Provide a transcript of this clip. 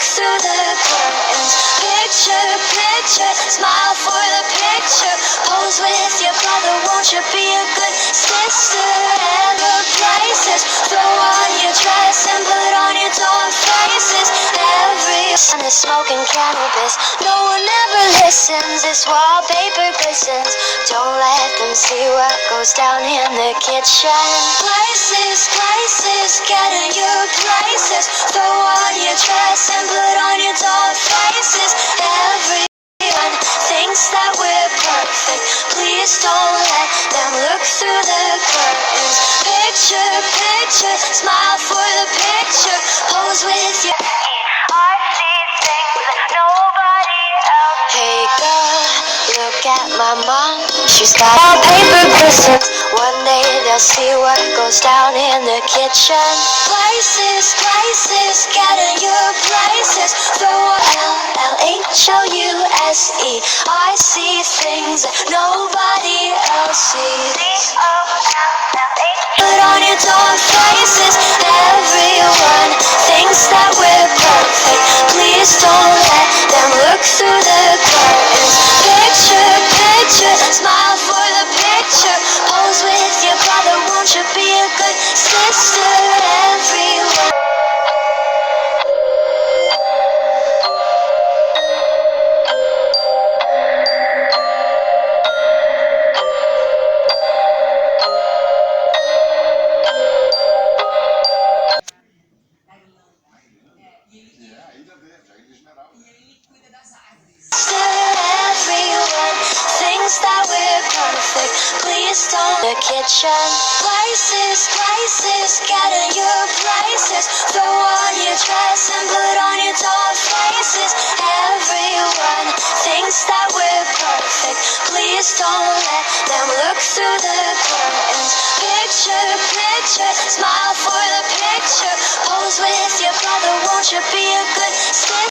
through the curtains. Picture, picture, smile for the picture. Pose with your brother, won't you be a good sister? And the places, throw on your dress and put on your torn faces. Everyone is smoking cannabis, no one ever listens. This wallpaper glistens, don't let them see what goes down in the kitchen. Places, places, get in your places. Throw on your dress and put on your dog faces. Everyone thinks that we're perfect, please don't let them look through the curtains. Picture, picture, smile for the picture. Pose with your I see things that nobody else. Hey girl, look at my mom. She's got all paper glistens. One day they'll see what goes down in the kitchen. Places, places, get in your places. Throw LLHOUSE. I see things that nobody else sees. Put on your torn faces. Everyone thinks that we're perfect, please don't let them look through the curtains. Picture, picture, smile for the picture. Pose with your brother, won't you be a good sister? Everyone. Everyone thinks that we're perfect, please don't. The kitchen. Places, places, get in your places. Throw on your dress and put on your dog faces. Everyone thinks that we're perfect, please don't let them look through the curtains. Picture, picture, smile for the picture. Pose with your brother, won't you be a good sister?